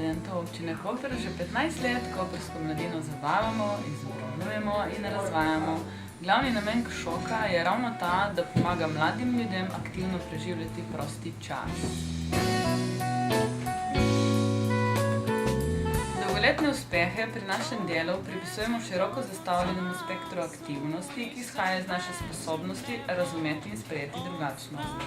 študentov občine Koper že 15 let koprsko mladino zabavamo, izobražujemo in razvajamo. Glavni namen Šoka je ravno ta, da pomaga mladim ljudem aktivno preživljati prosti čas. Dolgoletne uspehe pri našem delu pripisujemo široko zastavljenemu spektru aktivnosti, ki izhaja iz naše sposobnosti razumeti in sprejeti drugačnost.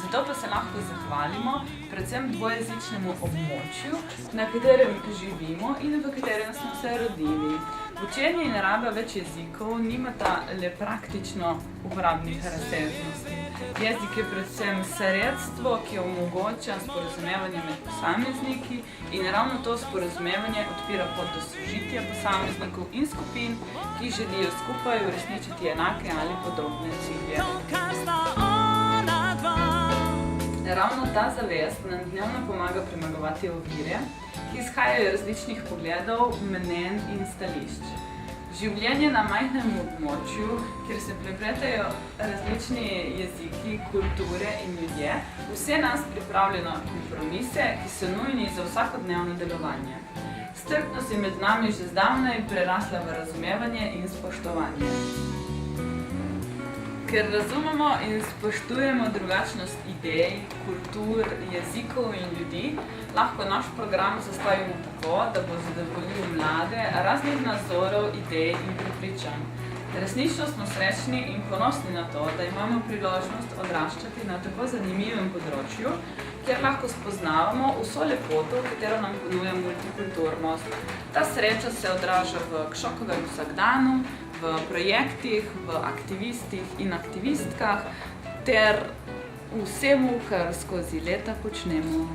Zato pa se lahko zahvalimo predvsem dvojezičnemu območju, na katerem živimo in v katerem smo se rodili. Učenje in raba več jezikov nimata le praktično uporabnih razsežnosti. Jezik je predvsem sredstvo, ki omogoča sporazumevanje med posamezniki in ravno to sporazumevanje odpira pot do sožitja posameznikov in skupin, ki želijo skupaj uresničiti enake ali podobne cilje. Ravno ta zavest nam dnevno pomaga premagovati ovire, ki izhajajo različnih pogledov, mnenj in stališč. Življenje na majhnem območju, kjer se prepletajo različni jeziki, kulture in ljudje, vse nas pripravlja na kompromise, ki so nujni za vsakodnevno delovanje. Strpnost je med nami že zdavnaj prerasla v razumevanje in spoštovanje. Ker razumemo in spoštujemo drugačnost idej, kultur, jezikov in ljudi, lahko naš program zastavimo tako, da bo zadovoljil mlade raznih nazorov, idej in prepričanj. Resnično smo srečni in ponosni na to, da imamo priložnost odraščati na tako zanimivem področju, kjer lahko spoznavamo vso lepoto, katero nam ponuja multikulturnost. Ta sreča se odraža v Šokovem vsakdanu, v projektih, v aktivistih in aktivistkah ter vsemu, kar skozi leta počnemo.